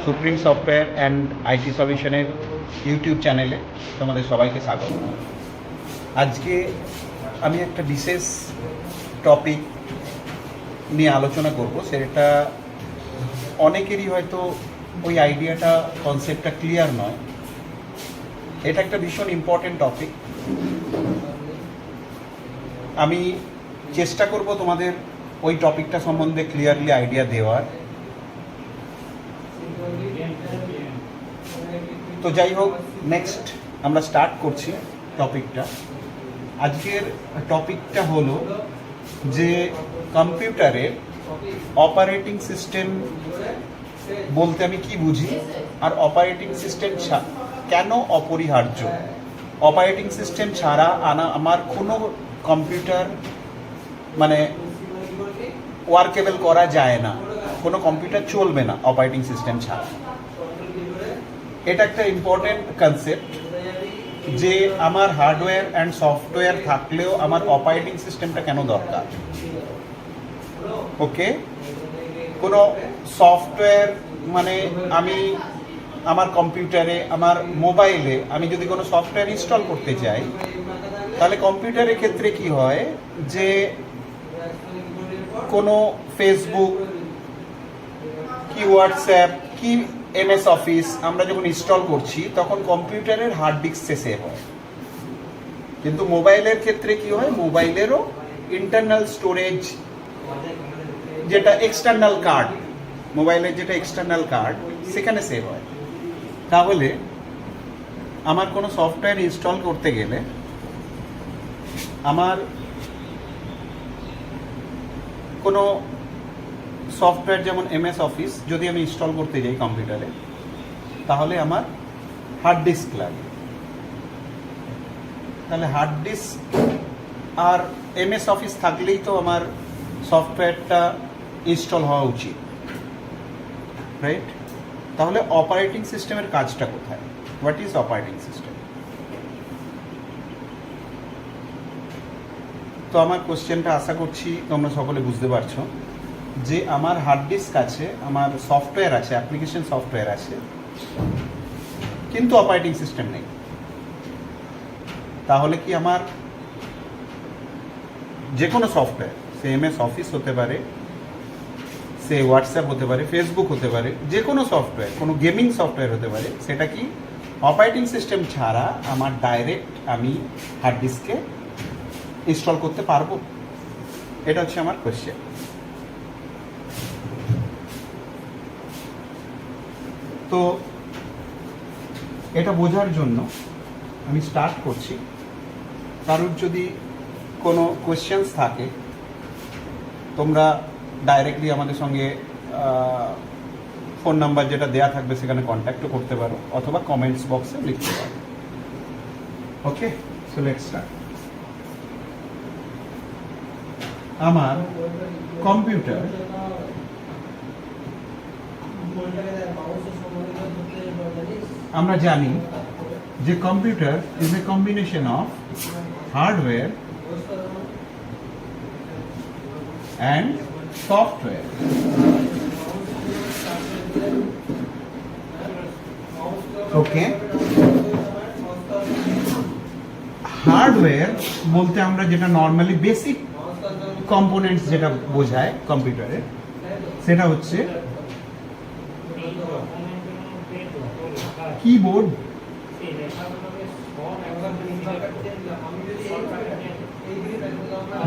Supreme software and IT সলিউশনের YouTube চ্যানেলে তোমাদের সবাইকে স্বাগত। আজকে আমি একটা বিশেষ টপিক নিয়ে আলোচনা করব, সেটা অনেকেরই হয়তো ওই আইডিয়াটা কনসেপ্টটা ক্লিয়ার নয়। এটা একটা ভীষণ ইম্পর্টেন্ট টপিক। আমি চেষ্টা করব তোমাদের ওই টপিকটা সম্বন্ধে ক্লিয়ারলি আইডিয়া দেওয়ার। তো যাই হোক, নেক্সট আমরা স্টার্ট করছি টপিকটা। আজকের টপিকটা হলো যে কম্পিউটারের অপারেটিং সিস্টেম বলতে আমি কি বুঝি, আর অপারেটিং সিস্টেম কেন অপরিহার্য। অপারেটিং সিস্টেম ছাড়া আমার কোনো কম্পিউটার মানে ওয়ার্কেবল করা যায় না, কোনো কম্পিউটার চলবে না অপারেটিং সিস্টেম ছাড়া। এটা একটা ইম্পর্টেন্ট কনসেপ্ট যে আমার হার্ডওয়্যার অ্যান্ড সফটওয়্যার থাকলেও আমার অপারেটিং সিস্টেমটা কেন দরকার। ওকে, কোনো সফটওয়্যার মানে আমি আমার কম্পিউটারে, আমার মোবাইলে আমি যদি কোনো সফটওয়্যার ইনস্টল করতে চাই, তাহলে কম্পিউটারের ক্ষেত্রে কি হয় যে কোনো ফেসবুক কি হোয়াটসঅ্যাপ কি MS অফিস আমরা যখন ইনস্টল করছি তখন কম্পিউটারের হার্ড ডিস্কে সেভ হয়। কিন্তু মোবাইলের ক্ষেত্রে কি হয়, মোবাইলেরও ইন্টারনাল স্টোরেজ যেটা এক্সটার্নাল কার্ড, মোবাইলের যেটা এক্সটার্নাল কার্ড সেখানে সেভ হয়। তাহলে আমার কোনো সফটওয়্যার ইনস্টল করতে গেলে আমার কোনো সফটওয়্যার যেমন MS অফিস যদি আমি ইনস্টল করতে যাই কম্পিউটারে, তাহলে আমার হার্ড ডিস্ক লাগে। তাহলে হার্ড ডিস্ক আর MS অফিস থাকলেই তো আমার সফটওয়্যারটা ইনস্টল হওয়া উচিত, রাইট? তাহলে অপারেটিং সিস্টেমের কাজটা কোথায়? What is operating system? তো আমার কোশ্চেনটা আশা করছি তোমরা সকলে বুঝতে পারছো যে আমার হার্ড ডিস্ক আছে, আমার সফটওয়্যার আছে, অ্যাপ্লিকেশন সফটওয়্যার আছে, কিন্তু অপারেটিং সিস্টেম নেই। তাহলে কি আমার যে কোনো সফটওয়্যার, সে MS অফিস হতে পারে, সে হোয়াটসঅ্যাপ হতে পারে, ফেসবুক হতে পারে, যে কোনো সফটওয়্যার, কোনো গেমিং সফটওয়্যার হতে পারে, সেটা কি অপারেটিং সিস্টেম ছাড়া আমার ডাইরেক্ট আমি হার্ড ডিস্কে ইনস্টল করতে পারবো? এটা হচ্ছে আমার কোয়েশ্চেন। তো এটা বোঝার জন্য আমি স্টার্ট করছি। কারোর যদি কোনো কোয়েশ্চেন্স থাকে তোমরা ডাইরেক্টলি আমাদের সঙ্গে ফোন নাম্বার যেটা দেয়া থাকবে সেখানে কন্ট্যাক্টও করতে পারো, অথবা কমেন্টস বক্সে লিখতে পারো। ওকে, সো লেটস স্টার্ট। আমার কম্পিউটার আমরা জানি যে computer is a combination of hardware and software. Okay, hardware বলতে আমরা যেটা নর্মালি বেসিক কম্পোনেন্টস যেটা বোঝায় কম্পিউটারের, সেটা হচ্ছে keyboard,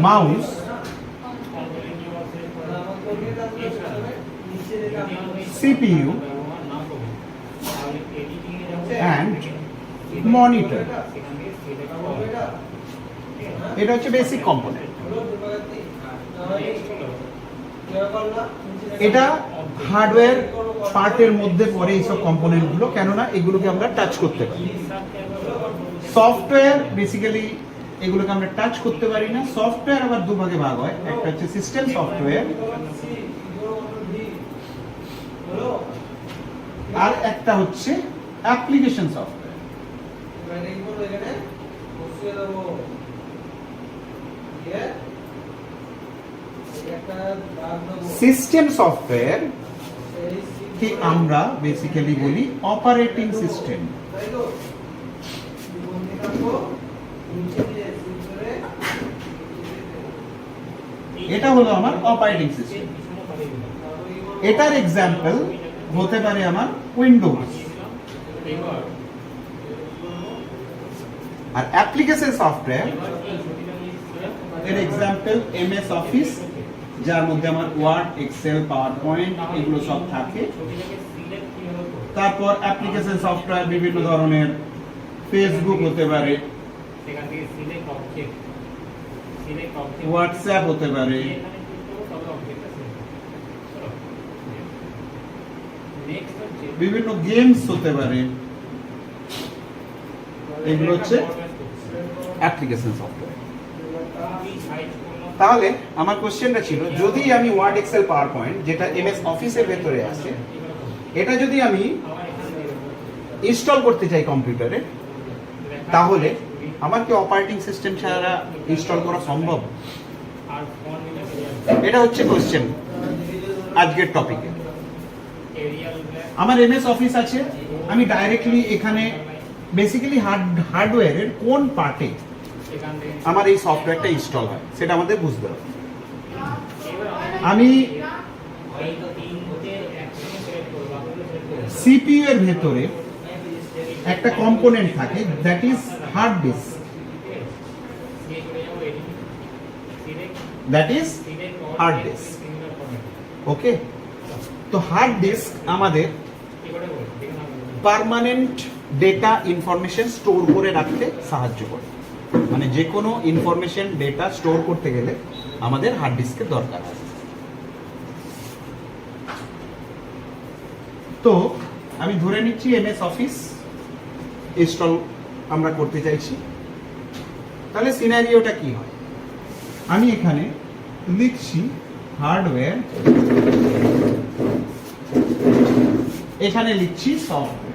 mouse, CPU and monitor। এটা হচ্ছে বেসিক কম্পোনেন্ট। এটা হার্ডওয়্যার পার্টের মধ্যে পড়ে এইসব কম্পোনেন্টগুলো, কেননা এগুলোকে আমরা টাচ করতে পারি। সফটওয়্যার বেসিক্যালি এগুলোকে আমরা টাচ করতে পারি না। সফটওয়্যার আবার দুভাগে ভাগ হয়, একটা হচ্ছে সিস্টেম সফটওয়্যার আর একটা হচ্ছে অ্যাপ্লিকেশন সফটওয়্যার। সিস্টেম সফটওয়্যার কে আমরা বেসিক্যালি বলি অপারেটিং সিস্টেম। এটা হলো আমার অপারেটিং সিস্টেম। এটার এক্সাম্পল হতে পারে আমার উইন্ডোজ, আর অ্যাপ্লিকেশন সফটওয়্যার এর এক্সাম্পল এমএস অফিস, যার মধ্যে আমার ওয়ার্ড, এক্সেল, পাওয়ার পয়েন্ট এগুলো সব থাকে। তারপর অ্যাপ্লিকেশন সফটওয়্যার বিভিন্ন ধরনের, ফেসবুক হতে পারে, হোয়াটসঅ্যাপ হতে পারে, বিভিন্ন গেমস হতে পারে, এগুলো হচ্ছে অ্যাপ্লিকেশন সফটওয়্যার। তাহলে আমার কোশ্চেনটা ছিল, যদি আমি ওয়ার্ড, এক্সেল, পাওয়ার পয়েন্ট যেটা এমএস অফিসের ভেতরে আছে, এটা যদি আমি ইনস্টল করতে চাই কম্পিউটারে, তাহলে আমার কি অপারেটিং সিস্টেম ছাড়া ইনস্টল করা সম্ভব? এটা হচ্ছে কোশ্চেন আজকের টপিকে। আমার এমএস অফিস আছে, আমি ডাইরেক্টলি এখানে বেসিক্যালি হার্ডওয়্যারের কোন পার্টে আমার এই সফটওয়্যারটা ইনস্টল হয় সেটা আমাদের বুঝতে হবে। আমি সিপিইউ এর ভেতরে একটা কম্পোনেন্ট থাকে, that is hard disk, that is hard disk. Okay, তো হার্ড ডিস্ক আমাদের পার্মানেন্ট ডেটা ইনফরমেশন স্টোর করে রাখতে সাহায্য করে। মানে যে কোনো ইনফরমেশন ডেটা স্টোর করতে গেলে আমাদের হার্ড ডিস্কের দরকার হয়। তো আমি ধরে নিচ্ছি এমএস অফিস ইনস্টল আমরা করতে চাইছি, তাহলে সিনারিওটা কি হয়? আমি এখানে লিখছি হার্ডওয়্যার, এখানে লিখছি সফটওয়্যার।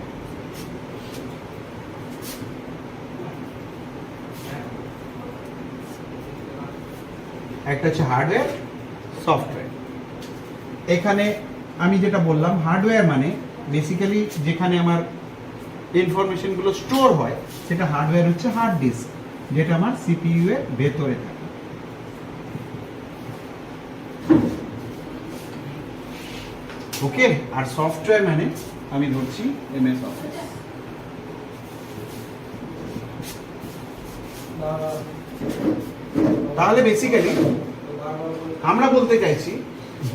একটা হচ্ছে হার্ডওয়্যার, সফটওয়্যার। এখানে আমি যেটা বললাম, হার্ডওয়্যার মানে বেসিক্যালি যেখানে আমার ইনফরমেশন গুলো স্টোর হয়, সেটা হার্ডওয়্যার হচ্ছে হার্ড ডিস্ক, যেটা আমার সিপিইউ এর ভেতরে থাকে। ওকে, আর সফটওয়্যার মানে আমি ধরছি এমএস অফিস। তাহলে বেসিক্যালি আমরা বলতে চাইছি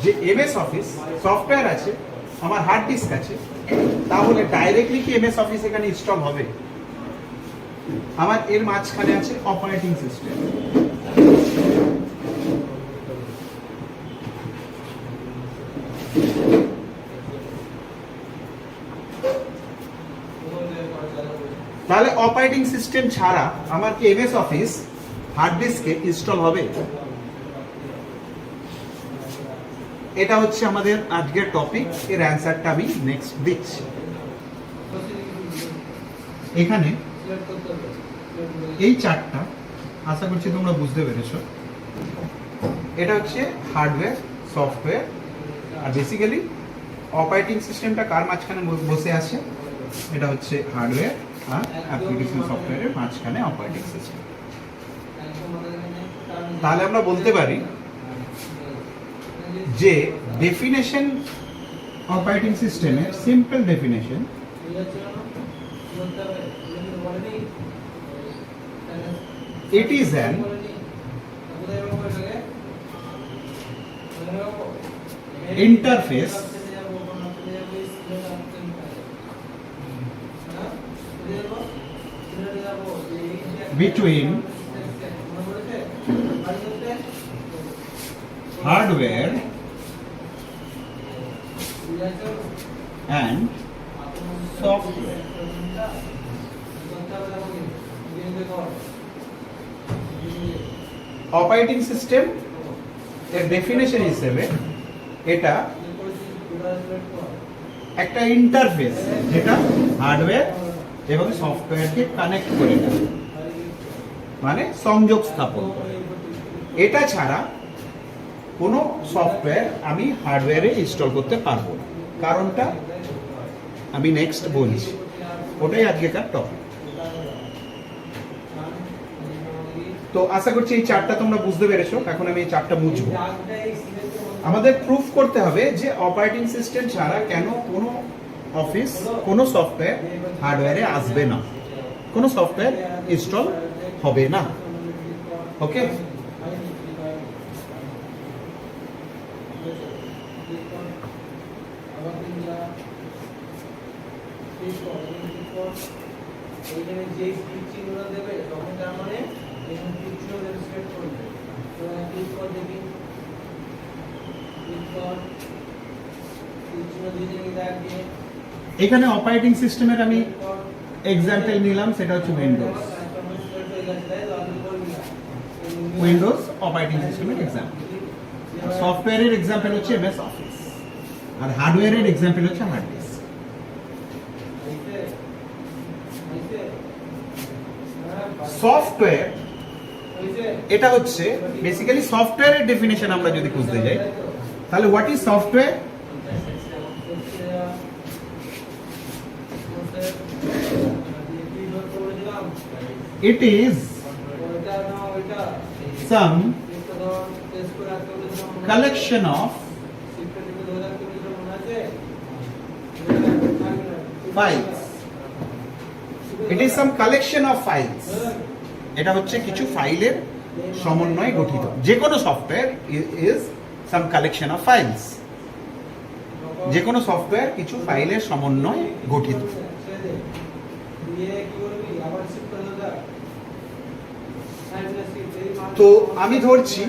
যে এমএস অফিস সফটওয়্যার আছে, আমার হার্ড ডিস্ক আছে, তাহলে ডাইরেক্টলি কি এমএস অফিস এখানে ইনস্টল হবে? আমার এর মাঝখানে আছে অপারেটিং সিস্টেম। তাহলে অপারেটিং সিস্টেম ছাড়া আমার কি এমএস অফিস হার্ড ডিস্কে ইনস্টল হবে? এটা হচ্ছে আমাদের আজকের টপিক, এর অ্যান্সারটা আমি নেক্সট দিচ্ছি। এখানে এই চারটা আশা করছি তোমরা বুঝতে পেরেছো। এটা হচ্ছে হার্ডওয়্যার, সফটওয়্যার, আর বেসিক্যালি অপারেটিং সিস্টেমটা কার মাঝখানে বসে আছে? এটা হচ্ছে হার্ডওয়্যার, আর অ্যাপ্লিকেশন সফটওয়্যারের মাঝখানে অপারেটিং সিস্টেম। তাহলে আমরা বলতে পারি যে ডেফিনেশন অপারেটিং সিস্টেমের simple definition it is an interface between hardware and software. Operating system এর ডেফিনেশন হিসেবে এটা একটা ইন্টারফেস, যেটা হার্ডওয়্যার এবং সফটওয়্যারকে কানেক্ট করে দেয়, মানে সংযোগ স্থাপন করে। এটা ছাড়া কোনো সফটওয়্যার আমি হার্ডওয়্যারে ইনস্টল করতে পারবো না। কারণটা আমি নেক্সট বলছি, ওটাই আজকেকার টপিক। তো আশা করছি এই চারটা তোমরা বুঝতে পেরেছো। এখন আমি এই চারটা বুঝবো। আমাদের প্রুফ করতে হবে যে অপারেটিং সিস্টেম ছাড়া কেন কোনো অফিস, কোনো সফটওয়্যার হার্ডওয়্যারে আসবে না, কোনো সফটওয়্যার ইনস্টল হবে না। ওকে, এইখানে যে চিহ্নটা দেবে তখন তার মানে এখানে চিহ্ন সেট করবে। তো ক্লিক কর, দেখি ক্লিক কর, চিহ্ন দিয়ে দেখি। এখানে অপারেটিং সিস্টেমের আমি এক্সাম্পল নিলাম, সেটা হচ্ছে উইন্ডোজ অপারেটিং সিস্টেমের এক্সাম্পল। সফটওয়্যারের এক্সাম্পল হচ্ছে এমএস অফিস, আর হার্ডওয়্যারের এক্সাম্পল হচ্ছে হার্ড ডিস্ক। সফটওয়্যার এটা হচ্ছে বেসিক্যালি সফটওয়্যারের ডেফিনেশন আমরা যদি খুঁজতে যাই তাহলে what is software? It is some collection of files. It is some collection of files. এটা হচ্ছে কিছু ফাইলের সমন্বয়ে গঠিত। যে কোনো software is some collection of files. যে কোনো সফটওয়্যার কিছু ফাইলের সমন্বয়ে গঠিত। তো আমি ধরছি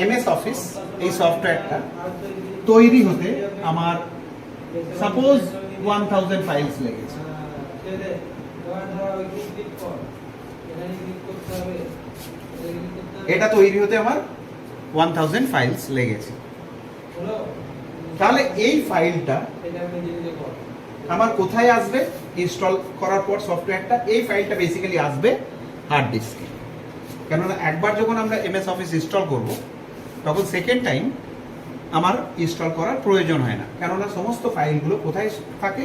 এমএস অফিস, এই সফটওয়্যারটা তৈরি হতে আমার সাপোজ 1000 ফাইলস লেগেছে। এটা তৈরি হতে আমার 1000 ফাইলস লেগেছে। তাহলে এই ফাইলটা আমার কোথায় আসবে? ইনস্টল করার পর সফটওয়্যারটা, এই ফাইলটা বেসিক্যালি আসবে হার্ড ডিস্কে। কেননা একবার যখন আমরা এমএস অফিস ইনস্টল করব তখন সেকেন্ড টাইম আমার ইনস্টল করার প্রয়োজন হয় না, কেননা সমস্ত ফাইলগুলো কোথায় থাকে?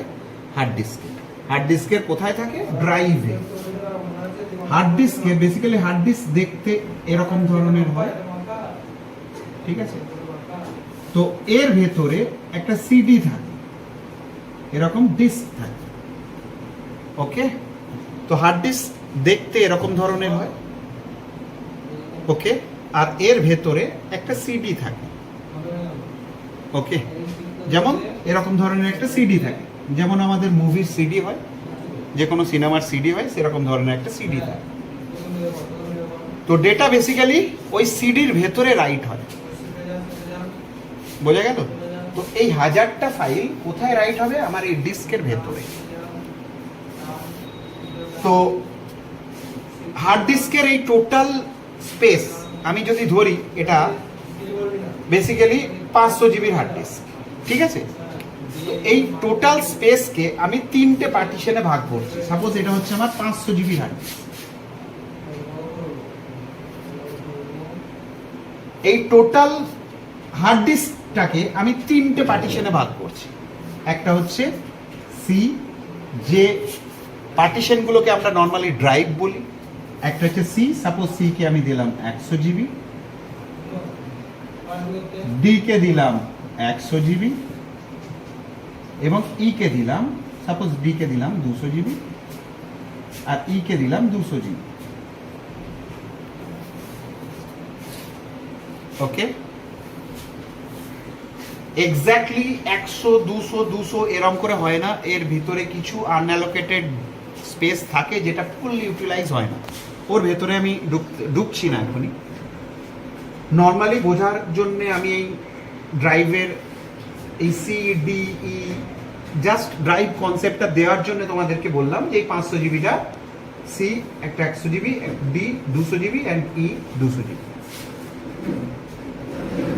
হার্ড ডিস্কে। হার্ড ডিস্কের কোথায় থাকে? ড্রাইভে। হার্ড ডিস্কে বেসিক্যালি হার্ড ডিস্ক দেখতে এরকম ধরনের হয়, ঠিক আছে? তো এর ভেতরে একটা সিডি থাকে, এরকম ডিস্ক থাকে। ওকে, তো হার্ড ডিস্ক দেখতে এরকম ধরনের হয়। ওকে, আর এর ভেতরে একটা সিডি থাকে। ওকে, যেমন এরকম ধরনের একটা সিডি থাকে, যেমন আমাদের মুভির সিডি হয়, যে কোনো সিনেমার সিডি হয়, সেরকম ধরনের একটা সিডি থাকে। তো ডেটা বেসিক্যালি ওই সিডির ভেতরে রাইট হয়। বোঝা গেল? তো এই 1000টা ফাইল কোথায় রাইট হবে? আমার এই ডিস্কের ভেতরে। তো হার্ড ডিস্কের এই টোটাল স্পেস আমি যদি ধরি, এটা বেসিক্যালি 500 জিবির হার্ড ডিস্ক, ঠিক আছে? এই টোটাল স্পেসকে আমি 3টে পার্টিশনে ভাগ করছি। সাপোজ এটা হচ্ছে আমার 500 জিবি হার্ড ডিস্ক। এই টোটাল হার্ড ডিস্কটাকে আমি 3টে পার্টিশনে ভাগ করছি। একটা হচ্ছে সি, যে পার্টিশনগুলোকে আমরা নর্মালি ড্রাইভ বলি। একটা হচ্ছে সি, সাপোজ সি কে আমি দিলাম 100 জিবি, ডি কে দিলাম 100 জিবি, এবং ই কে দিলাম, সাপোজ ডি কে দিলাম 200 জিবি, আর ই কে দিলাম 200 জিবি। ওকে, এক্স্যাক্টলি 100, 200, 200 এরকম করে হয় না। এর ভিতরে কিছু আনঅ্যালোকেটেড স্পেস থাকে যেটা ফুললি ইউটিলাইজ হয় না। ওর ভেতরে আমি ঢুকছি না এখনই। নর্মালি বোঝার জন্য আমি এই ড্রাইভের এই C D E just drive কনসেপ্টটা দেওয়ার জন্য তোমাদেরকে বললাম যে এই 500 জিবিটা সি, একটা 100 GB, D 200 GB and E 200 GB.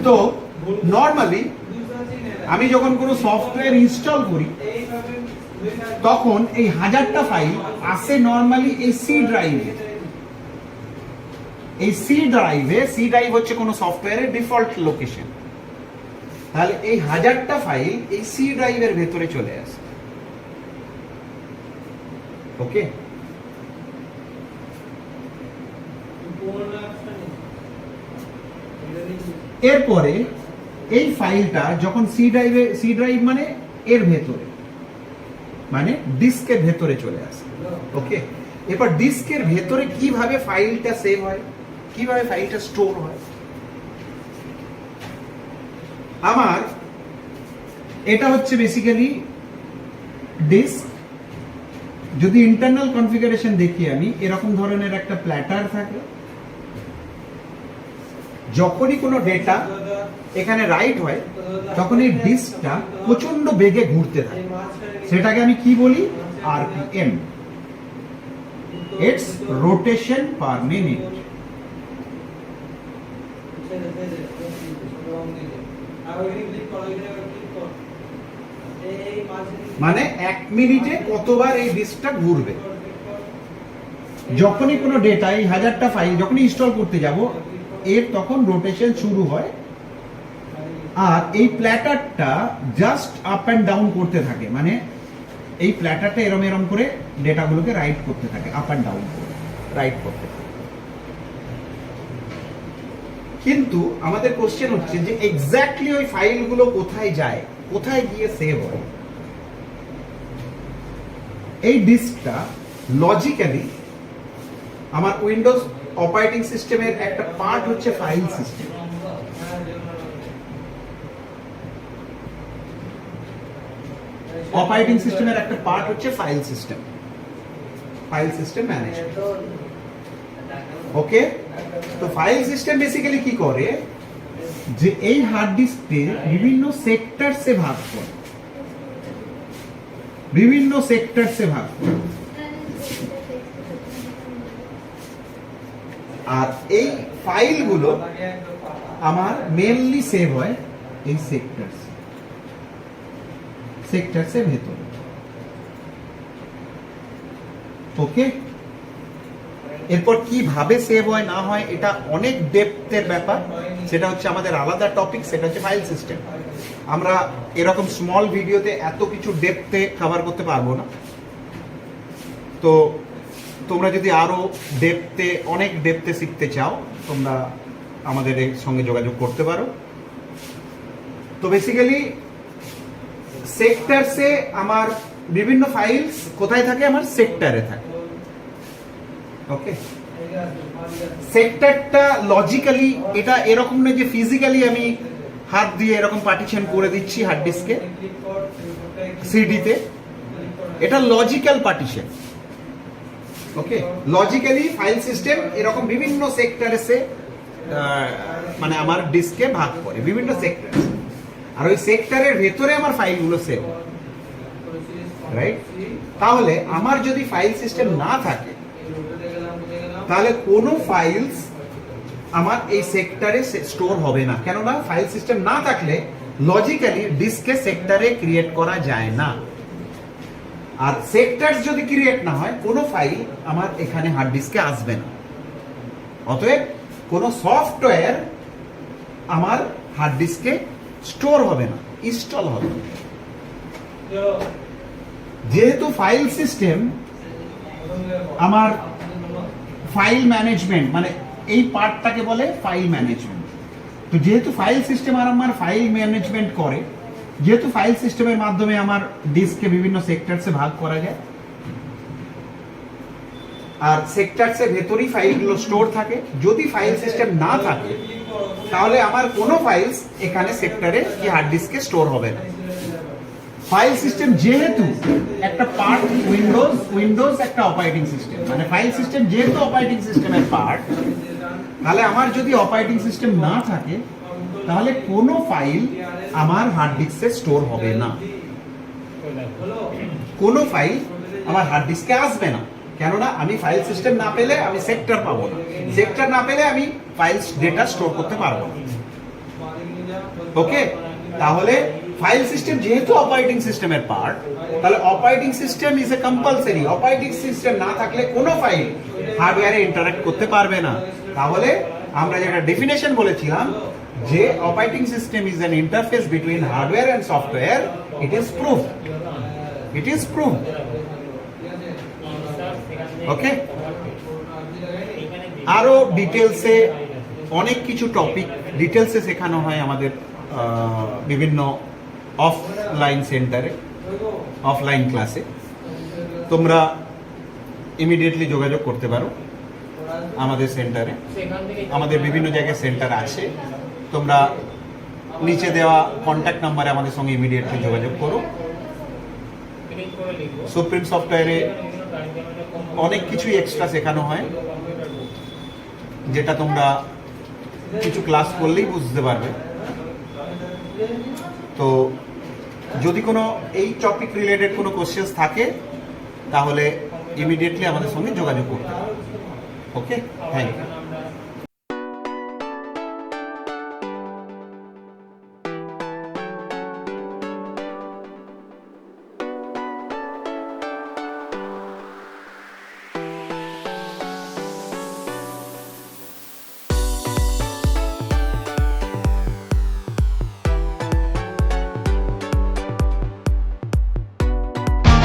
তো নর্মালি আমি যখন কোনো সফটওয়্যার ইনস্টল করি তখন এই 1000টা ফাইল আসে নর্মালি এই সি ড্রাইভে। এই সি ড্রাইভ হচ্ছে কোনো সফটওয়্যারের ডিফল্ট লোকেশন। তাহলে এই 1000টা ফাইল এই সি ড্রাইভের ভেতরে চলে আসে। ওকে, এরপরে এই ফাইলটা যখন সি ড্রাইভ মানে এর ভেতরে, মানে ডিস্কের ভেতরে চলে আসে। ওকে, এরপর ডিস্কের ভেতরে কিভাবে ফাইলটা সেভ হয়, কিভাবে ফাইলটা স্টোর হয়। আমার এটা হচ্ছে বেসিক্যালি ডিস্ক। যদি ইন্টারনাল কনফিগারেশন দেখি আমি, এরকম ধরনের একটা প্ল্যাটার থাকে। যখনই কোনো ডেটা এখানে রাইট হয় তখন এই ডিস্কটা প্রচন্ড বেগে ঘুরতে থাকে। সেটাকে আমি কি বলি? RPM, it's rotation per minute. মানে 1 মিনিটে কতবার এই ডিস্কটা ঘুরবে। যখনই কোনো ডেটা, এই 1000টা ফাইল যখনই ইনস্টল করতে যাব, এর তখন রোটেশন শুরু হয়। আর এই প্ল্যাটারটা জাস্ট আপ অ্যান্ড ডাউন করতে থাকে, মানে এই প্ল্যাটারটা এরম এরম করে ডেটাগুলোকে রাইট করতে থাকে, আপ অ্যান্ড ডাউন করে রাইট করতে থাকে। কিন্তু আমাদের কোশ্চেন হচ্ছে যে এক্স্যাক্টলি ওই ফাইলগুলো কোথায় যায়, কোথায় গিয়ে সেভ হয়। এই ডিস্কটা লজিক্যালি আমার উইন্ডোজ অপারেটিং সিস্টেমের একটা পার্ট হচ্ছে ফাইল সিস্টেম। অপারেটিং সিস্টেমের একটা পার্ট হচ্ছে file system, file system management. Okay, তো ফাইল সিস্টেম বেসিক্যালি কি করে যে এই হার্ড ডিস্কে বিভিন্ন সেক্টরসে ভাগ করে, বিভিন্ন সেক্টরসে ভাগ করে। আর এই ফাইলগুলো আমার মেইনলি সেভ হয় এই সেক্টরসের ভেতরে। ওকে, এরপর কিভাবে সেভ হয় না হয় এটা অনেক ডেপথের ব্যাপার, সেটা হচ্ছে আমাদের আলাদা টপিক, সেটা হচ্ছে ফাইল সিস্টেম। আমরা এরকম স্মল ভিডিওতে এত কিছু ডেপথে কভার করতে পারবো না। তো তোমরা যদি আরো ডেপথে, অনেক ডেপথে শিখতে চাও, তোমরা আমাদের এর সঙ্গে যোগাযোগ করতে পারো। তো বেসিক্যালি সেক্টরসে আমার বিভিন্ন ফাইলস কোথায় থাকে? আমার সেক্টরে থাকে। ওকে, সেক্টরটা লজিক্যালি এটা এরকম নয় যে ফিজিক্যালি আমি হাত দিয়ে এরকম পার্টিশন করে দিচ্ছি হার্ড ডিস্কে, সিডিতে। এটা লজিক্যাল পার্টিশন। ওকে, লজিক্যালি ফাইল সিস্টেম এরকম বিভিন্ন সেক্টরসে মানে আমার ডিস্কে ভাগ করে, বিভিন্ন সেক্টর। আর ওই সেক্টরের ভেতরে আমার ফাইলগুলো সেভ, রাইট? তাহলে আমার যদি ফাইল সিস্টেম না থাকে, তাহলে কোনো ফাইলস আমার এই সেক্টরে স্টোর হবে না। কেননা ফাইল সিস্টেম না থাকলে লজিক্যালি ডিস্কে সেক্টরে ক্রিয়েট করা যায় না। আর সেক্টর যদি ক্রিয়েট না হয়, কোনো ফাইল আমার এখানে হার্ড ডিস্কে আসবে না। অতএব কোনো সফটওয়্যার আমার হার্ড ডিস্কে স্টোর হবে না, ইনস্টল হবে না। যেহেতু ফাইল সিস্টেম আমার ফাইল ম্যানেজমেন্ট, মানে এই পার্টটাকে বলে ফাইল ম্যানেজমেন্ট। তো যেহেতু ফাইল সিস্টেম আর আমার ফাইল ম্যানেজমেন্ট করে, যেহেতু ফাইল সিস্টেমের মাধ্যমে আমার ডিস্কে বিভিন্ন সেক্টরসে ভাগ করা যায়, আর সেক্টরসের ভেতরেই ফাইলগুলো স্টোর থাকে। যদি ফাইল সিস্টেম না থাকে, তাহলে আমার কোনো ফাইলস এখানে সেক্টরে কি হার্ড ডিস্কে স্টোর হবে না। ফাইল সিস্টেম যেহেতু একটা পার্ট, উইন্ডোজ একটা অপারেটিং সিস্টেম, মানে ফাইল সিস্টেম যেহেতু অপারেটিং সিস্টেমের পার্ট, তাহলে আমার যদি অপারেটিং সিস্টেম না থাকে, তাহলে কোনো ফাইল আমার হার্ড ডিস্কে স্টোর হবে না, কোনো ফাইল আমার হার্ড ডিস্কে আসবে না। কেননা আমি ফাইল সিস্টেম না পেলে আমি সেক্টর পাবো না, সেক্টর না পেলে আমি ফাইলস ডেটা স্টোর করতে পারবো না। ওকে, তাহলে ফাইল সিস্টেম যেহেতু অপারেটিং সিস্টেমের পার্ট, তাহলে operating system is a compulsory. Operating system না থাকলে কোনো ফাইল হার্ডওয়্যারে ইন্টারঅ্যাক্ট করতে পারবে না। তাহলে আমরা যেটা ডেফিনেশন বলেছিলাম যে operating system is an interface between hardware and software, it is proof, it is proof. Okay, আরো ডিটেলসে অনেক কিছু টপিক ডিটেলসে শেখানো হয় আমাদের বিভিন্ন অফলাইন সেন্টারে, অফলাইন ক্লাসে। তোমরা ইমিডিয়েটলি যোগাযোগ করতে পারো আমাদের সেন্টারে। আমাদের বিভিন্ন জায়গায় সেন্টার আছে, তোমরা নিচে দেওয়া কন্ট্যাক্ট নাম্বারে আমাদের সঙ্গে ইমিডিয়েটলি যোগাযোগ করো। সুপ্রিম সফটওয়্যারে অনেক কিছুই এক্সট্রা শেখানো হয়, যেটা তোমরা কিছু ক্লাস করলেই বুঝতে পারবে। তো যদি কোনো এই টপিক রিলেটেড কোনো কোশ্চেন্স থাকে তাহলে ইমিডিয়েটলি আমাদের সঙ্গে যোগাযোগ করতে হবে। ওকে, থ্যাংক ইউ।